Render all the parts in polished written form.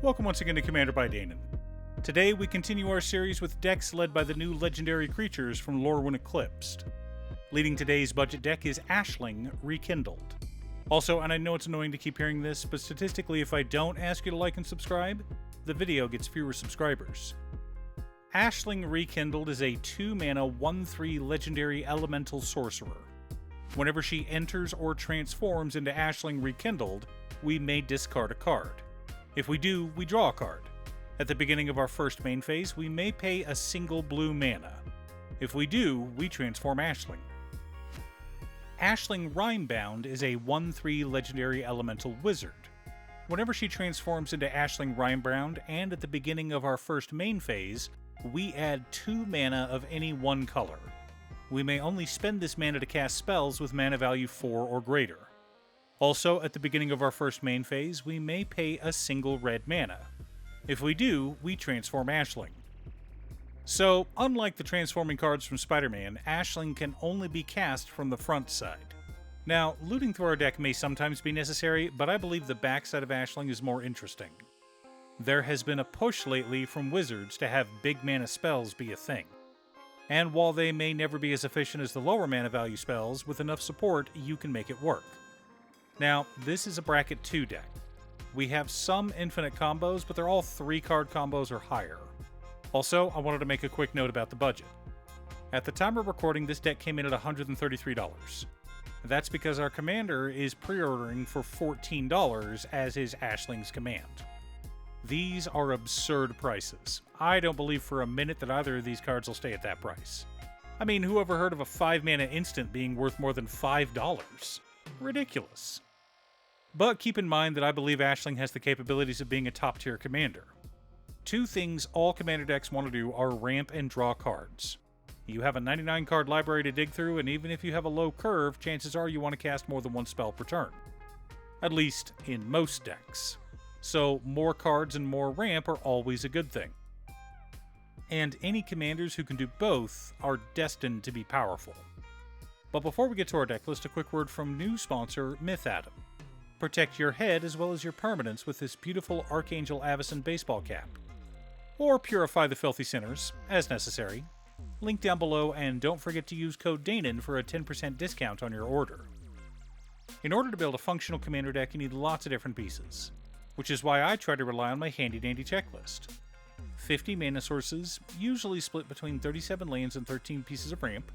Welcome once again to Commander by Danon. Today we continue our series with decks led by the new legendary creatures from Lorwyn Eclipsed. Leading today's budget deck is Ashling, Rekindled. Also, and I know it's annoying to keep hearing this, but statistically if I don't ask you to like and subscribe, the video gets fewer subscribers. Ashling Rekindled is a 2-mana 1/3 legendary elemental sorcerer. Whenever she enters or transforms into Ashling Rekindled, we may discard a card. If we do, we draw a card. At the beginning of our first main phase, we may pay a single blue mana. If we do, we transform Ashling. Ashling Rhymebound is a 1/3 legendary elemental wizard. Whenever she transforms into Ashling Rhymebound, and at the beginning of our first main phase, we add 2 mana of any one color. We may only spend this mana to cast spells with mana value 4 or greater. Also, at the beginning of our first main phase, we may pay a single red mana. If we do, we transform Ashling. So, unlike the transforming cards from Spider-Man, Ashling can only be cast from the front side. Now, looting through our deck may sometimes be necessary, but I believe the backside of Ashling is more interesting. There has been a push lately from wizards to have big mana spells be a thing. And while they may never be as efficient as the lower mana value spells, with enough support, you can make it work. Now, this is a bracket 2 deck. We have some infinite combos, but they're all 3-card combos or higher. Also, I wanted to make a quick note about the budget. At the time of recording, this deck came in at $133. That's because our commander is pre-ordering for $14, as is Ashling's command. These are absurd prices. I don't believe for a minute that either of these cards will stay at that price. I mean, who ever heard of a 5-mana instant being worth more than $5? Ridiculous. But keep in mind that I believe Ashling has the capabilities of being a top-tier commander. 2 things all commander decks want to do are ramp and draw cards. You have a 99-card library to dig through, and even if you have a low curve, chances are you want to cast more than 1 spell per turn. At least in most decks. So more cards and more ramp are always a good thing. And any commanders who can do both are destined to be powerful. But before we get to our deck list, a quick word from new sponsor, MythAtom. Protect your head as well as your permanents with this beautiful Archangel Avacyn baseball cap. Or purify the filthy sinners, as necessary. Link down below, and don't forget to use code DANON for a 10% discount on your order. In order to build a functional commander deck, you need lots of different pieces, which is why I try to rely on my handy-dandy checklist. 50 mana sources, usually split between 37 lands and 13 pieces of ramp,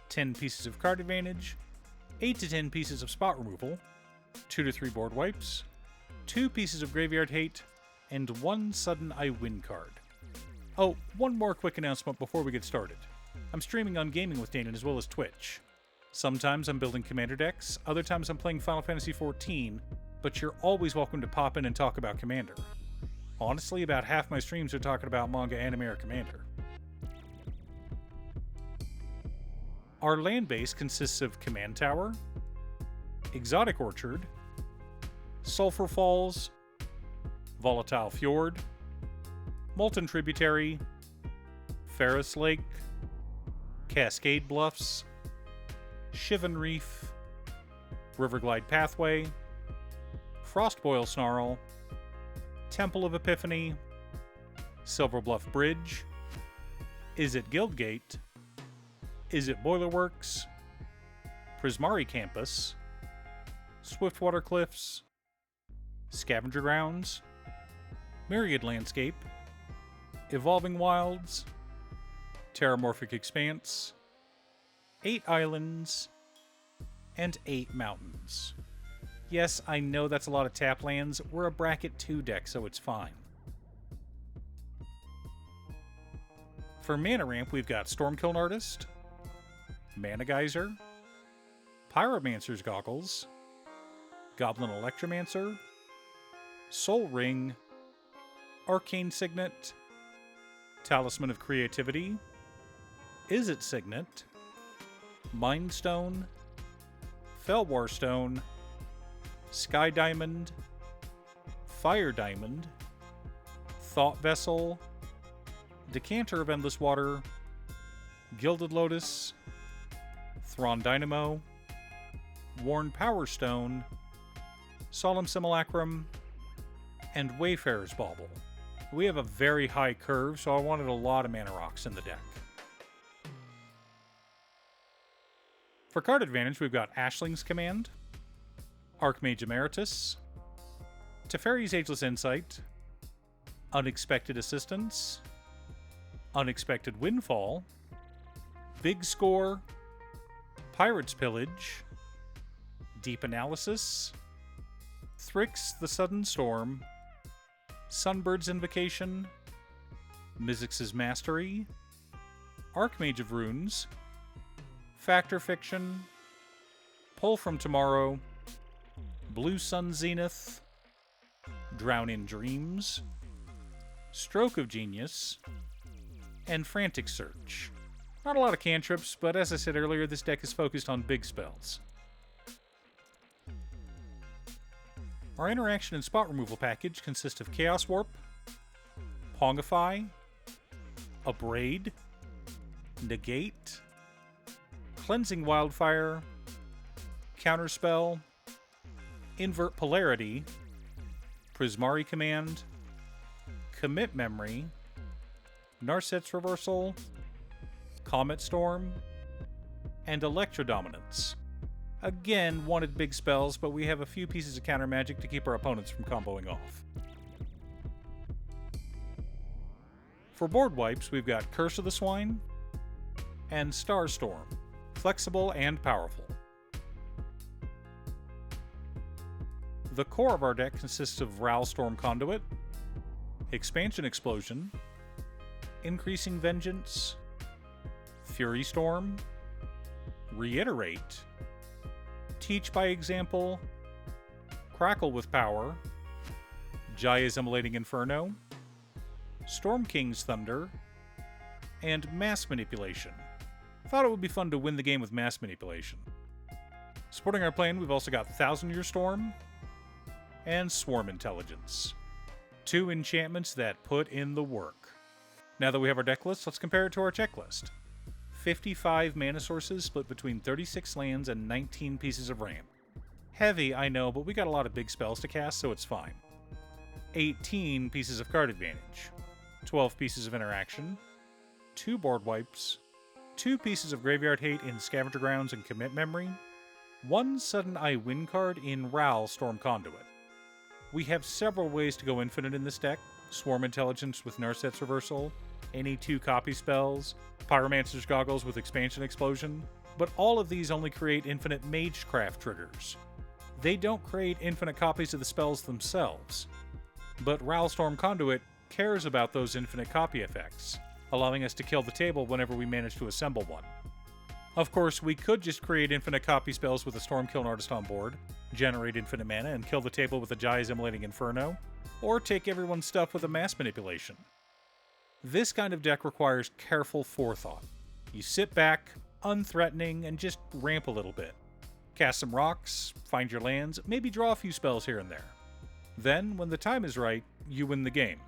10 pieces of card advantage, 8 to 10 pieces of spot removal, 2 to 3 board wipes, 2 pieces of graveyard hate, and 1 sudden I win card. Oh, one more quick announcement before we get started. I'm streaming on Gaming with Danon as well as Twitch. Sometimes I'm building commander decks, other times I'm playing Final Fantasy XIV, but you're always welcome to pop in and talk about Commander. Honestly, about half my streams are talking about manga, anime, or Commander. Our land base consists of Command Tower, Exotic Orchard, Sulphur Falls, Volatile Fjord, Molten Tributary, Ferris Lake, Cascade Bluffs, Shivan Reef, Riverglide Pathway, Frostboil Snarl, Temple of Epiphany, Silver Bluff Bridge, Is It Guildgate, Is It Boilerworks, Prismari Campus, Swiftwater Cliffs, Scavenger Grounds, Myriad Landscape, Evolving Wilds, Terramorphic Expanse, 8 Islands, and 8 Mountains. Yes, I know that's a lot of tap lands. We're a bracket 2 deck, so it's fine. For mana ramp, we've got Stormkiln Artist, Mana Geyser, Pyromancer's Goggles, Goblin Electromancer, Soul Ring, Arcane Signet, Talisman of Creativity, Is It Signet, Mind Stone, Felwar Stone, Sky Diamond, Fire Diamond, Thought Vessel, Decanter of Endless Water, Gilded Lotus, Thrawn Dynamo, Worn Power Stone, Solemn Simulacrum, and Wayfarer's Bauble. We have a very high curve, so I wanted a lot of mana rocks in the deck. For card advantage, we've got Ashling's Command, Archmage Emeritus, Teferi's Ageless Insight, Unexpected Assistance, Unexpected Windfall, Big Score, Pirate's Pillage, Deep Analysis, Thrix the Sudden Storm, Sunbird's Invocation, Mizzix's Mastery, Archmage of Runes, Factor Fiction, Pull from Tomorrow, Blue Sun Zenith, Drown in Dreams, Stroke of Genius, and Frantic Search. Not a lot of cantrips, but as I said earlier, this deck is focused on big spells. Our interaction and spot removal package consists of Chaos Warp, Pongify, Abrade, Negate, Cleansing Wildfire, Counterspell, Invert Polarity, Prismari Command, Commit Memory, Narset's Reversal, Comet Storm, and Electrodominance. Again, wanted big spells, but we have a few pieces of counter magic to keep our opponents from comboing off. For board wipes, we've got Curse of the Swine and Starstorm, flexible and powerful. The core of our deck consists of Rowlstorm Conduit, Expansion Explosion, Increasing Vengeance, Fury Storm, Reiterate, Teach by Example, Crackle with Power, Jaya's Immolating Inferno, Storm King's Thunder, and Mass Manipulation. Thought it would be fun to win the game with Mass Manipulation. Supporting our plan, we've also got Thousand Year Storm and Swarm Intelligence. 2 enchantments that put in the work. Now that we have our deck list, let's compare it to our checklist. 55 mana sources split between 36 lands and 19 pieces of ramp. Heavy, I know, but we got a lot of big spells to cast, so it's fine. 18 pieces of card advantage, 12 pieces of interaction, 2 board wipes, 2 pieces of graveyard hate in Scavenger Grounds and Commit Memory, 1 Sudden I Win card in Rowlstorm Conduit. We have several ways to go infinite in this deck: Swarm Intelligence with Narset's Reversal, any 2 copy spells, Pyromancer's Goggles with Expansion Explosion, but all of these only create infinite Magecraft triggers. They don't create infinite copies of the spells themselves, but Rowlstorm Conduit cares about those infinite copy effects, allowing us to kill the table whenever we manage to assemble one. Of course, we could just create infinite copy spells with a Stormkiln Artist on board, generate infinite mana, and kill the table with a Jaya's Immolating Inferno, or take everyone's stuff with a Mass Manipulation. This kind of deck requires careful forethought. You sit back, unthreatening, and just ramp a little bit. Cast some rocks, find your lands, maybe draw a few spells here and there. Then, when the time is right, you win the game.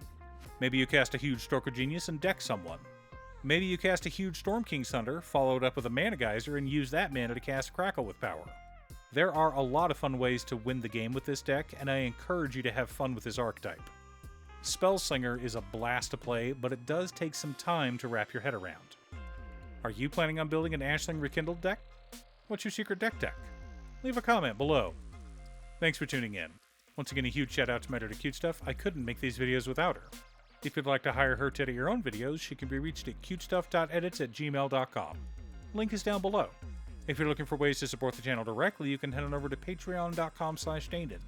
Maybe you cast a huge Stroke of Genius and deck someone. Maybe you cast a huge Storm King's Thunder, followed up with a Mana Geyser, and use that mana to cast Crackle with Power. There are a lot of fun ways to win the game with this deck, and I encourage you to have fun with this archetype. Spellslinger is a blast to play, but it does take some time to wrap your head around. Are you planning on building an Ashling Rekindled deck? What's your secret deck? Leave a comment below. Thanks for tuning in. Once again, a huge shout out to my editor Cutestuff. I couldn't make these videos without her. If you'd like to hire her to edit your own videos, she can be reached at cutestuff.edits@gmail.com. Link is down below. If you're looking for ways to support the channel directly, you can head on over to patreon.com/Danon.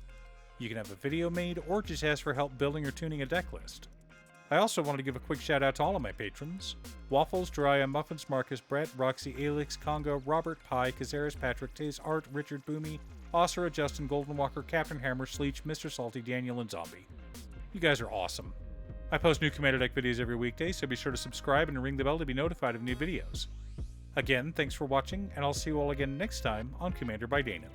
You can have a video made or just ask for help building or tuning a deck list. I also wanted to give a quick shout out to all of my patrons: Waffles, Jiraiya, Muffins, Marcus, Brett, Roxy, Alix, Congo, Robert, Pye, Kazaris, Patrick, Taze, Art, Richard, Boomy, Osira, Justin, Golden Walker, Captain Hammer, Sleech, Mr. Salty, Daniel, and Zombie. You guys are awesome. I post new Commander Deck videos every weekday, so be sure to subscribe and ring the bell to be notified of new videos. Again, thanks for watching, and I'll see you all again next time on Commander by Danon.